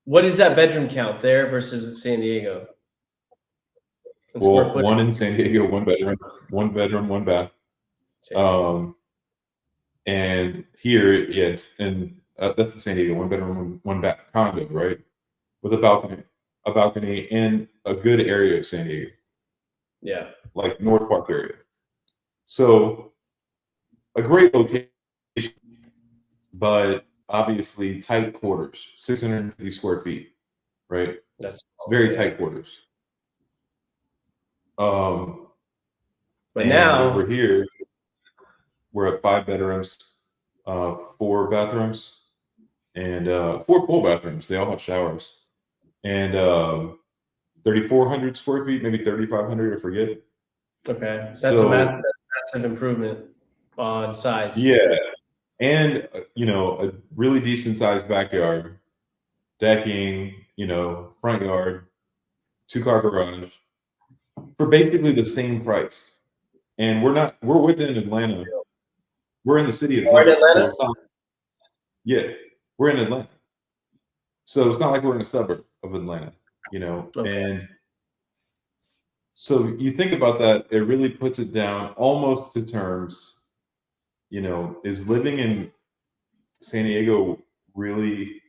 What is that bedroom count there versus San Diego? In square Well, footage? one in San Diego, one bedroom, one bath. And here, yeah, that's the San Diego, one bedroom, one bath condo, right? With a balcony, and a good area of San Diego, Yeah. like North Park area. So a great location, but obviously tight quarters, 650 square feet, right? That's Very tight quarters. But and now over here, we're at 5 bedrooms, 4 bathrooms, and 4 full bathrooms. They all have showers, and 3,400 square feet, maybe 3,500, I forget. okay, that's a massive improvement on size. Yeah, and a really decent sized backyard, decking, front yard, 2-car garage for basically the same price. And we're within Atlanta. We're in the city of Atlanta. So we're in Atlanta. So it's not like we're in a suburb of Atlanta, Okay. And so you think about that, it really puts it down almost to terms, is living in San Diego really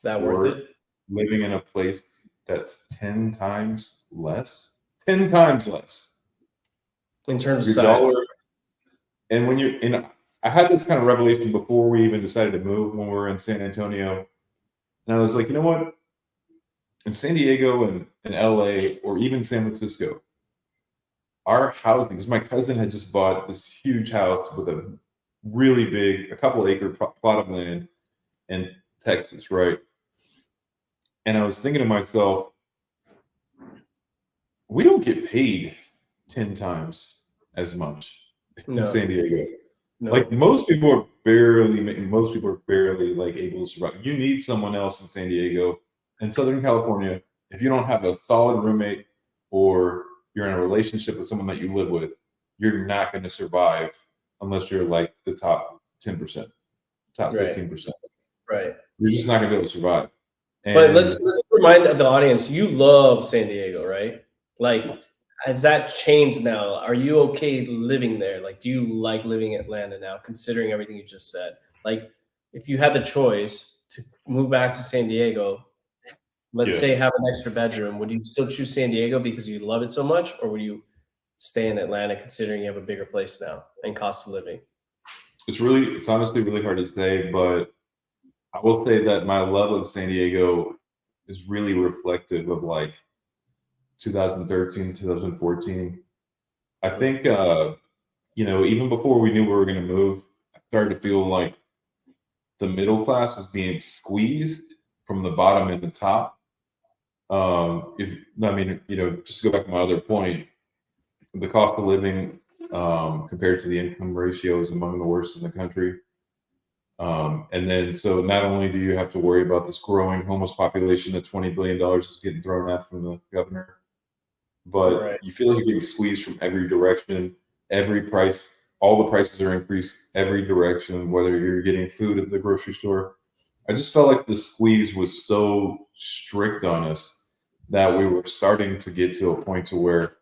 that worth it? Living in a place that's 10 times less? 10 times less. In terms of size. And when you're in, I had this kind of revelation before we even decided to move when we were in San Antonio. And I was like, you know what? In San Diego and LA or even San Francisco, our housing, because my cousin had just bought this huge house with a really big, a couple acre plot of land in Texas, right? And I was thinking to myself, we don't get paid 10 times as much in San Diego. No. Like most people are barely like able to survive. You need someone else in San Diego and Southern California. If you don't have a solid roommate or you're in a relationship with someone that you live with, you're not going to survive unless you're like the top 10%, top 15%. Right. You're just not going to be able to survive. But let's remind the audience, you love San Diego, right? Like, has that changed now? Are you okay living there? Like, do you like living in Atlanta now, considering everything you just said? Like, if you had the choice to move back to San Diego, let's say have an extra bedroom, would you still choose San Diego because you love it so much, or would you stay in Atlanta considering you have a bigger place now and cost of living? It's honestly really hard to say, but I will say that my love of San Diego is really reflective of like 2013, 2014. I think, even before we knew we were going to move, I started to feel like the middle class was being squeezed from the bottom and the top. Just to go back to my other point, the cost of living compared to the income ratio is among the worst in the country. And then, so not only do you have to worry about this growing homeless population that $20 billion is getting thrown at from the governor, but you feel like you're getting squeezed from every direction, every price, all the prices are increased every direction, whether you're getting food at the grocery store. I just felt like the squeeze was so strict on us that we were starting to get to a point to where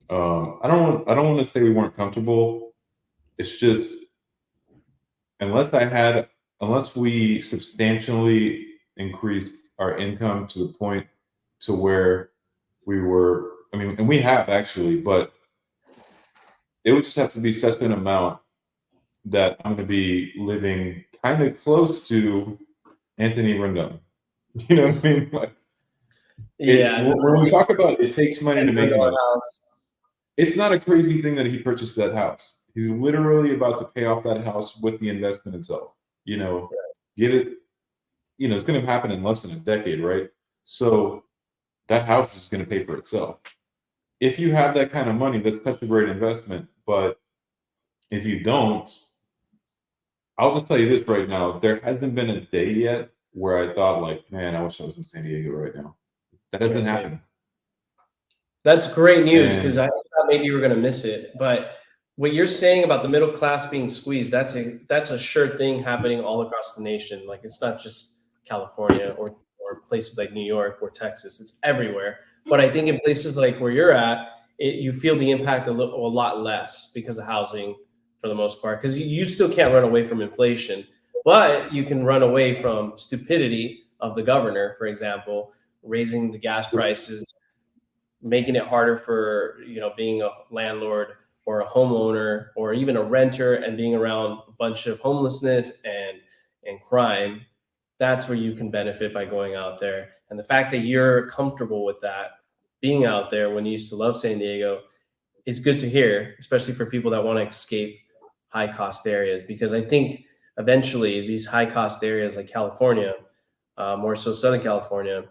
I don't want to say we weren't comfortable. It's just unless we substantially increased our income to the point to where we were, and we have actually, but it would just have to be such an amount that I'm going to be living kind of close to Anthony Rendon. You know what I mean? Like, when we talk about it takes money to make money, it's not a crazy thing that he purchased that house. He's literally about to pay off that house with the investment itself. Get it. It's going to happen in less than a decade, right? So that house is going to pay for itself. If you have that kind of money, that's such a great investment. But if you don't, I'll just tell you this right now. There hasn't been a day yet where I thought like, man, I wish I was in San Diego right now. That hasn't happened. That's great news because I thought maybe you were going to miss it. But what you're saying about the middle class being squeezed, that's a sure thing happening all across the nation. Like, it's not just California or or places like New York or Texas. It's everywhere. But I think in places like where you're at, you feel the impact a lot less because of housing for the most part, because you still can't run away from inflation, but you can run away from stupidity of the governor, for example, raising the gas prices, making it harder for being a landlord or a homeowner or even a renter, and being around a bunch of homelessness and crime. That's where you can benefit by going out there. And the fact that you're comfortable with that, being out there when you used to love San Diego, is good to hear, especially for people that want to escape high cost areas. Because I think eventually these high cost areas like California, more so Southern California,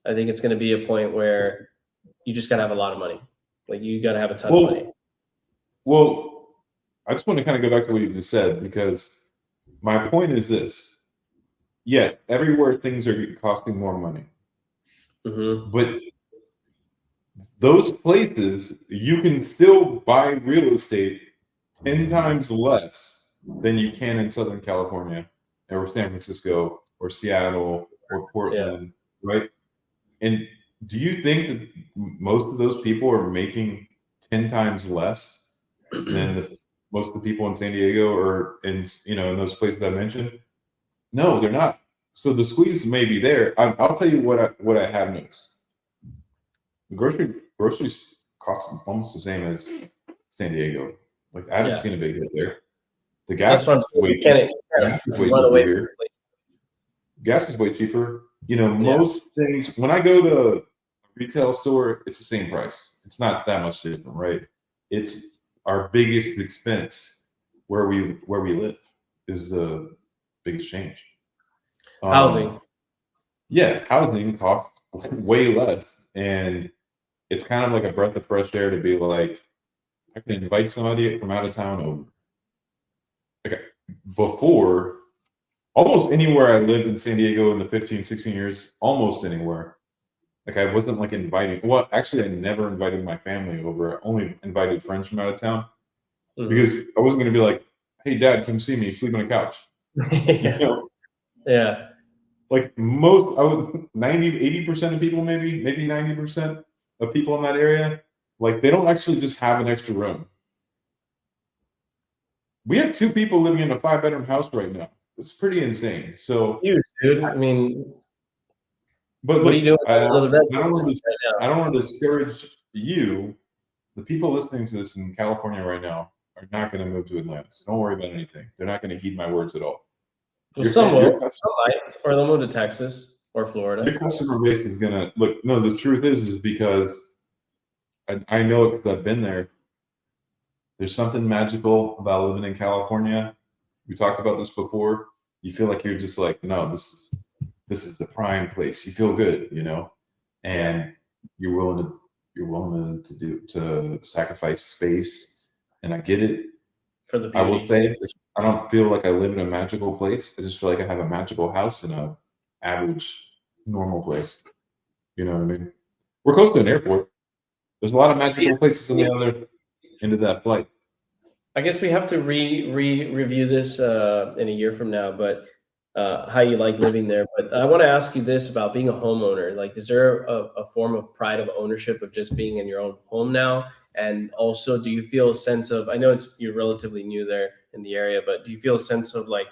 I think it's going to be a point where you just got to have a lot of money. Like you got to have a ton of money. Well, I just want to kind of go back to what you just said, because my point is this. Yes, everywhere things are costing more money. Mm-hmm. But those places, you can still buy real estate 10 times less than you can in Southern California or San Francisco or Seattle or Portland, right? And do you think that most of those people are making 10 times less than most of the people in San Diego or in those places I mentioned? No, they're not. So the squeeze may be there. I'll tell you what I have noticed. The groceries cost almost the same as San Diego. Like I haven't seen a big hit there. The gas is way cheaper here. Gas is way cheaper. Most things, when I go to a retail store, it's the same price. It's not that much different, right? It's our biggest expense where we live is the biggest change. Housing. Housing costs way less. And it's kind of like a breath of fresh air to be like, I can invite somebody from out of town over. Okay. Before, almost anywhere I lived in San Diego in the 15, 16 years, almost anywhere. Like I wasn't like inviting. Well, actually, I never invited my family over. I only invited friends from out of town because I wasn't going to be like, "Hey, Dad, come see me. Sleep on a couch." Yeah. Like most, 80% of people, maybe 90% of people in that area, like they don't actually just have an extra room. We have 2 people living in a 5-bedroom house right now. It's pretty insane. So huge, dude. I mean, but what are you doing? I don't want to discourage you. The people listening to this in California right now are not going to move to Atlanta. So don't worry about anything. They're not going to heed my words at all. Well, some will, or they'll move to Texas or Florida. Your customer base is going to look. No, the truth is because I know it because I've been there. There's something magical about living in California. We talked about this before. You feel like you're just like, no, this is the prime place. You feel good, and you're willing to sacrifice space. And I get it. For the beauty. I will say, I don't feel like I live in a magical place. I just feel like I have a magical house in a average, normal place. You know what I mean? We're close to an airport. There's a lot of magical places on the other end of that flight. I guess we have to review this in a year from now, but how you like living there. But I want to ask you this about being a homeowner. Like, is there a form of pride of ownership of just being in your own home now? And also, do you feel a sense of, I know you're relatively new there in the area, but do you feel a sense of like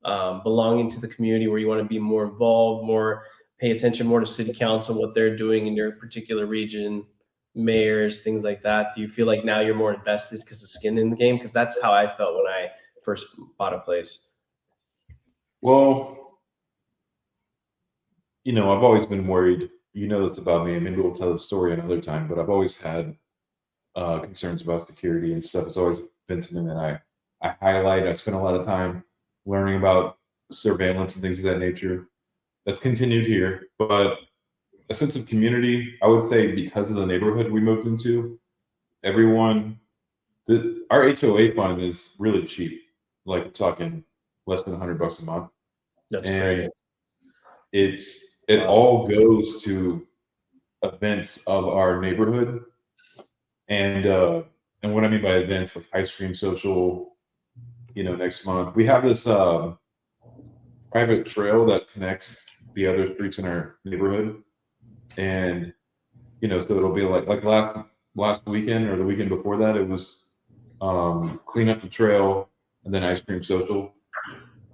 belonging to the community where you want to be more involved, more pay attention more to city council, what they're doing in your particular region, mayors, things like that? Do you feel like now you're more invested because of skin in the game? Because that's how I felt when I first bought a place. Well, I've always been worried. You know this about me. Maybe we'll tell the story another time, but I've always had concerns about security and stuff. It's always been something that I highlight. I spent a lot of time learning about surveillance and things of that nature. That's continued here, but a sense of community, I would say, because of the neighborhood we moved into, our HOA fund is really cheap. Like we're talking less than $100 a month. That's great. It all goes to events of our neighborhood. And what I mean by events, like ice cream social, next month we have this private trail that connects the other streets in our neighborhood, and so it'll be like last weekend or the weekend before that, it was clean up the trail and then ice cream social,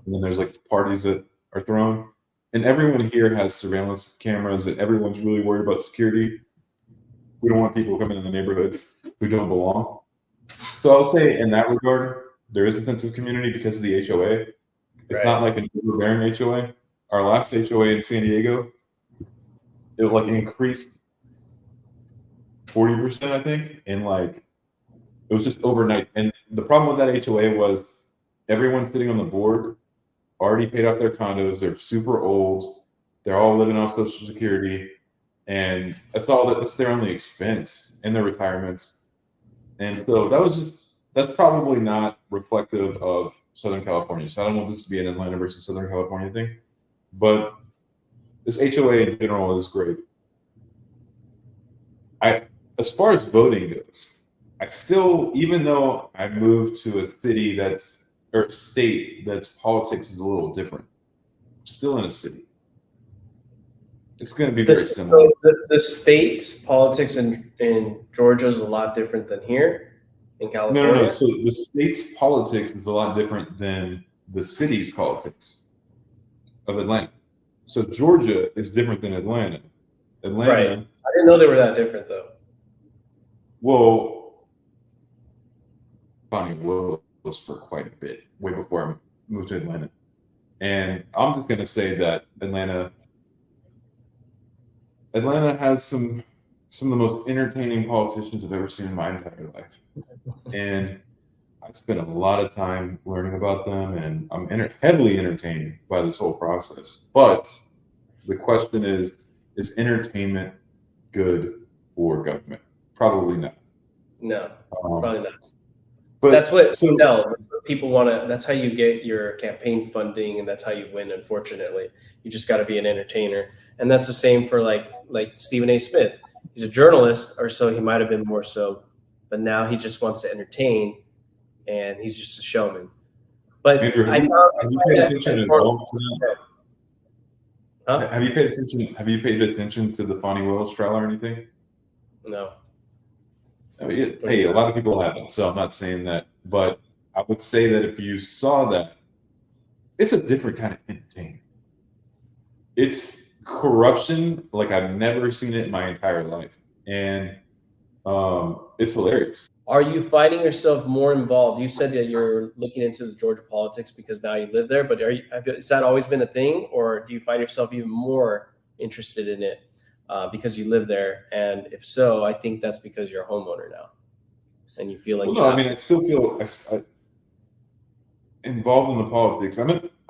and then there's like parties that are thrown, and everyone here has surveillance cameras, and everyone's really worried about security. We don't want people coming in the neighborhood who don't belong. So I'll say in that regard, there is a sense of community because of the HOA. It's not like an overbearing HOA. Our last HOA in San Diego, it like increased 40%, I think, and like it was just overnight. And the problem with that HOA was everyone sitting on the board already paid off their condos. They're super old. They're all living off Social Security, and that's their only expense in their retirements. And so that's probably not reflective of Southern California. So I don't want this to be an Atlanta versus Southern California thing, but this HOA in general is great. As far as voting goes, I still, even though I moved to a state that's politics is a little different, I'm still in a city. It's going to be very similar. The state's politics in Georgia is a lot different than here in California. No. So the state's politics is a lot different than the city's politics of Atlanta. So Georgia is different than Atlanta. Right. I didn't know they were that different, though. Well, Bonnie was for quite a bit, way before I moved to Atlanta. And I'm just going to say that Atlanta has some of the most entertaining politicians I've ever seen in my entire life. And I spent a lot of time learning about them, and I'm heavily entertained by this whole process. But the question is entertainment good for government? Probably not. No, probably not. But that's what people want to. That's how you get your campaign funding, and that's how you win. Unfortunately, you just got to be an entertainer, and that's the same for like Stephen A. Smith. He's a journalist, or so he might have been more so, but now he just wants to entertain, and he's just a showman. But Andrew, have you paid attention at all to that? Huh? Have you paid attention to the Fani Willis trial or anything? No. I mean, hey, a lot of people haven't, so I'm not saying that. But I would say that if you saw that, it's a different kind of entertainment. It's corruption like I've never seen it in my entire life. And it's hilarious. Are you finding yourself more involved? You said that you're looking into the Georgia politics because now you live there, but has that always been a thing, or do you find yourself even more interested in it because you live there? And if so, I think that's because you're a homeowner now, and you feel like I still feel involved in the politics.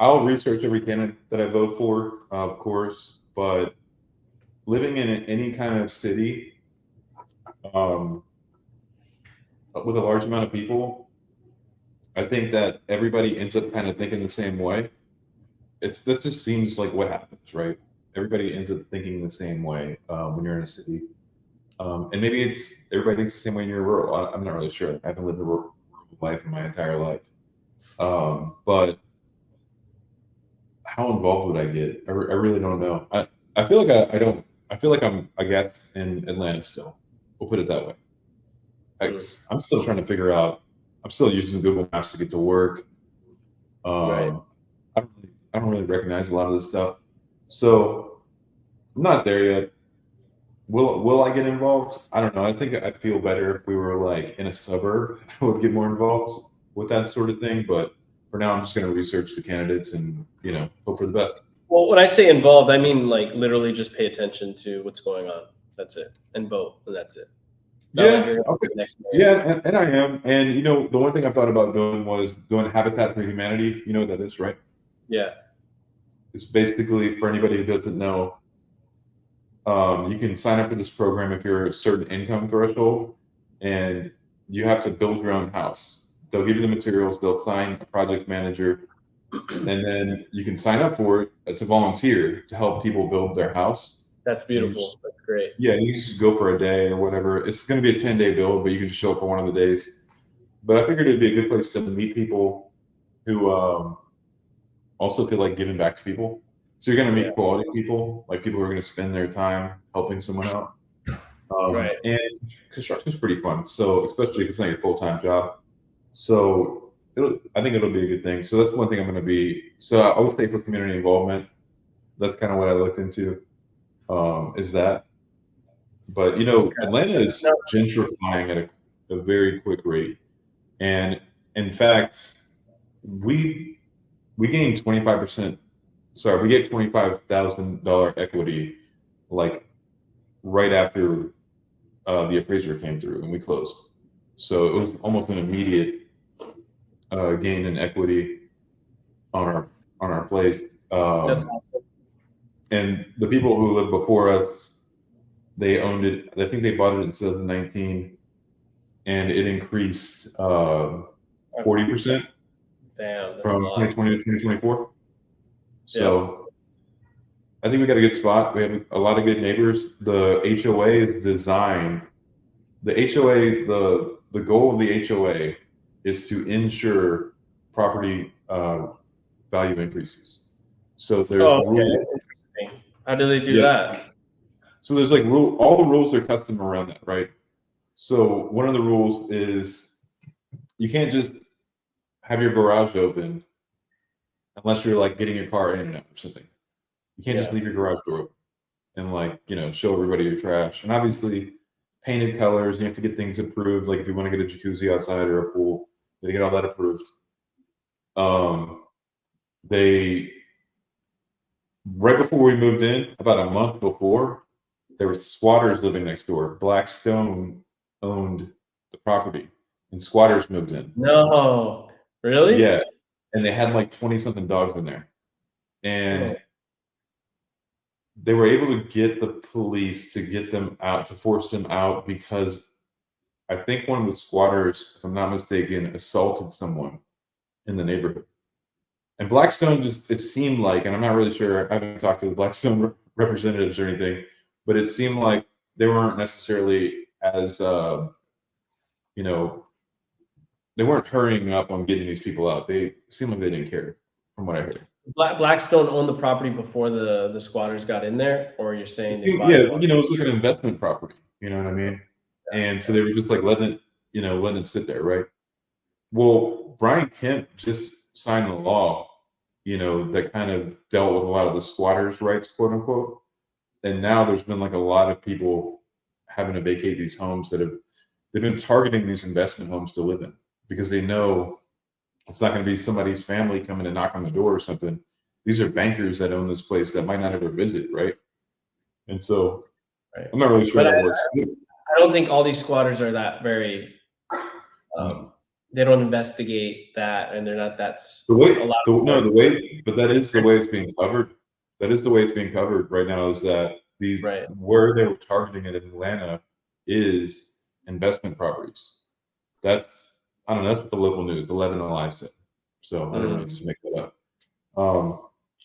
I'll research every candidate that I vote for, of course, but living in any kind of city with a large amount of people, I think that everybody ends up kind of thinking the same way. That just seems like what happens, right? Everybody ends up thinking the same way when you're in a city. And maybe everybody thinks the same way when you're rural. I'm not really sure. I haven't lived a rural life in my entire life. But how involved would I get? I really don't know. I feel like I don't. I feel like I'm, I guess, in Atlanta still. We'll put it that way. I'm still trying to figure out. I'm still using Google Maps to get to work. Right. I don't really recognize a lot of this stuff, so I'm not there yet. Will I get involved? I don't know. I think I'd feel better if we were like in a suburb. I would get more involved with that sort of thing. But for now, I'm just going to research the candidates and hope for the best. Well, when I say involved, I mean like literally just pay attention to what's going on. That's it, and vote, and that's it. Yeah. Okay. Yeah, and I am. And the one thing I thought about doing was doing Habitat for Humanity. You know what that is, right? Yeah. It's basically, for anybody who doesn't know, you can sign up for this program if you're a certain income threshold, and you have to build your own house. They'll give you the materials, they'll sign a project manager, and then you can sign up for it to volunteer to help people build their house. That's beautiful. That's great. Yeah, you just go for a day or whatever. It's going to be a 10-day build, but you can just show up for one of the days. But I figured it'd be a good place to meet people who also feel like giving back to people. So you're going to meet quality people, like people who are going to spend their time helping someone out. Right. And construction is pretty fun. So especially if it's not your full-time job. So I think it'll be a good thing. So that's one thing I'm going to be. So I would say for community involvement, that's kind of what I looked into. Is that? But Atlanta is gentrifying at a very quick rate, and in fact, we gained 25%. Sorry, we get $25,000 equity, like right after the appraiser came through and we closed. So it was almost an immediate gain in equity on our place. That's awesome. And the people who lived before us, they owned it. I think they bought it in 2019, and it increased 40% Damn, that's from a lot. 2020 to 2024. So I think we got a good spot. We have a lot of good neighbors. The HOA is designed. The HOA, the goal of the HOA is to ensure property value increases. So there's rules. Interesting. How do they do that? So there's like all the rules are custom around that, right? So one of the rules is you can't just have your garage open unless you're like getting your car in and out or something. You can't just leave your garage door open and like, show everybody your trash. And obviously painted colors, you have to get things approved. Like if you want to get a jacuzzi outside or a pool, you get all that approved. Right before we moved in, about a month before, there were squatters living next door. Blackstone owned the property, and squatters moved in. No, really? Yeah, and they had like 20-something dogs in there, and they were able to get the police to get them out, to force them out, because I think one of the squatters, if I'm not mistaken, assaulted someone in the neighborhood. And Blackstone it seemed like, and I'm not really sure, I haven't talked to the Blackstone representatives or anything, but it seemed like they weren't necessarily as, they weren't hurrying up on getting these people out. They seemed like they didn't care, from what I heard. Blackstone owned the property before the squatters got in there, or you're saying they bought it was like an investment property. You know what I mean? And so they were just like letting it sit there, right? Well, Brian Kemp just signed the law, that kind of dealt with a lot of the squatters' rights, quote unquote. And now there's been like a lot of people having to vacate these homes they've been targeting these investment homes to live in, because they know it's not going to be somebody's family coming to knock on the door or something. These are bankers that own this place that might not ever visit, right? And so I'm not really sure how that works. I don't think all these squatters are that very. They don't investigate that, and they're not. That's the way. But that is the way it's being covered. That is the way it's being covered right now. Is that where they were targeting it in Atlanta is investment properties. That's what the local news, 11 Alive said. So I don't really just make that up.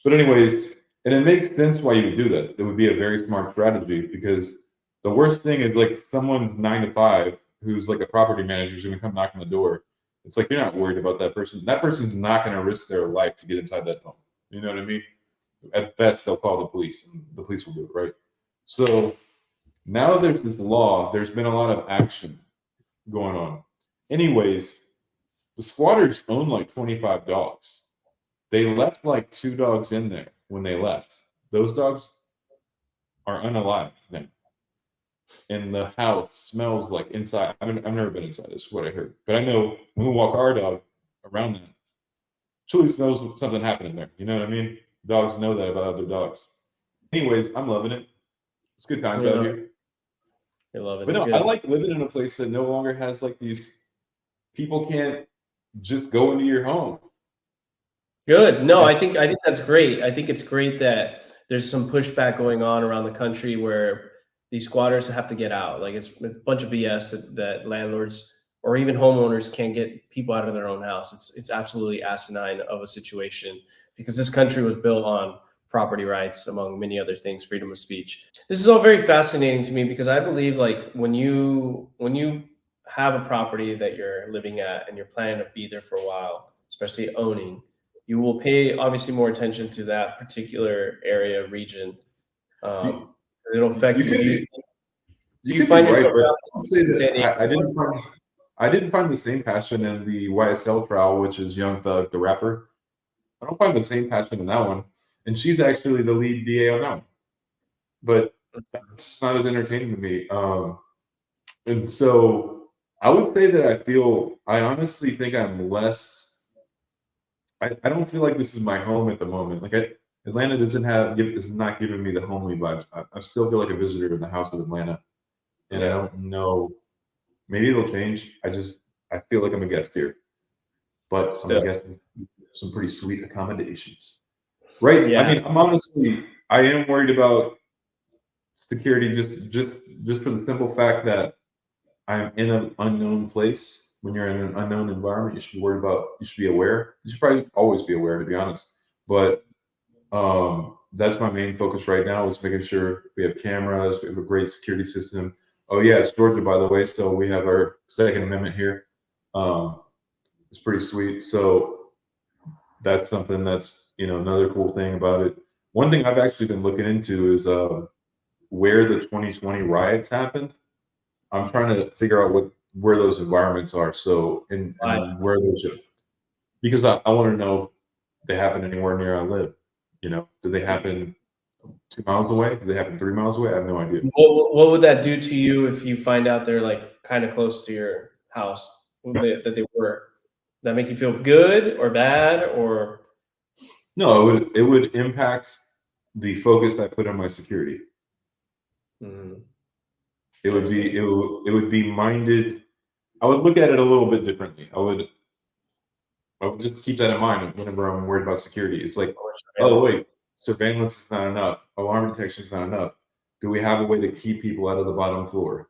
But anyways, and it makes sense why you would do that. It would be a very smart strategy, because the worst thing is like someone's 9 to 5 who's like a property manager is going to come knock on the door. It's like you're not worried about that person. That person's not going to risk their life to get inside that home. You know what I mean? At best, they'll call the police, and the police will do it, right? So now that there's this law, there's been a lot of action going on. Anyways, the squatters own like 25 dogs. They left like 2 dogs in there when they left. Those dogs are unalived then. And the house smells like inside. I've never been inside. This is what I heard. But I know when we walk our dog around that, truly smells something happening there. You know what I mean? Dogs know that about other dogs. Anyways, I'm loving it. It's a good time out here. You're loving it. But no, I like living in a place that no longer has like these people can't just go into your home. Good. No, I think that's great. I think it's great that there's some pushback going on around the country where these squatters have to get out. Like it's a bunch of BS that landlords or even homeowners can't get people out of their own house. It's absolutely asinine of a situation, because this country was built on property rights, among many other things, freedom of speech. This is all very fascinating to me, because I believe like when you have a property that you're living at and you're planning to be there for a while, especially owning, you will pay obviously more attention to that particular area, region. It'll affect you. Do you find right, yourself but out I'll say in San this: Diego? I didn't find the same passion in the YSL trial, which is Young Thug, the rapper. I don't find the same passion in that one, and she's actually the lead DA on that one. But it's just not as entertaining to me. And so I would say that I honestly think I'm less. I don't feel like this is my home at the moment. Atlanta this is not giving me the homely vibes. I still feel like a visitor in the house of Atlanta, and I don't know. Maybe it'll change. I feel like I'm a guest here, but I'm a guest with some pretty sweet accommodations. Right. Yeah. I mean, I am worried about security just for the simple fact that I'm in an unknown place. When you're in an unknown environment, you should be aware. You should probably always be aware, to be honest. But that's my main focus right now, is making sure we have cameras, we have a great security system. Oh yeah, it's Georgia, by the way, so we have our Second Amendment here. It's pretty sweet. So that's something that's another cool thing about it. One thing I've actually been looking into is where the 2020 riots happened. I'm trying to figure out where those environments are. So and where those are, because I want to know if they happen anywhere near I live. Do they happen 2 miles away? Do they happen 3 miles away? I have no idea. What would that do to you if you find out they're like kind of close to your house that they were? That make you feel good or bad or? No, it would impact the focus I put on my security. Mm-hmm. It would be minded. I would look at it a little bit differently. I would just keep that in mind whenever I'm worried about security. It's like, oh wait, surveillance is not enough. Alarm detection is not enough. Do we have a way to keep people out of the bottom floor?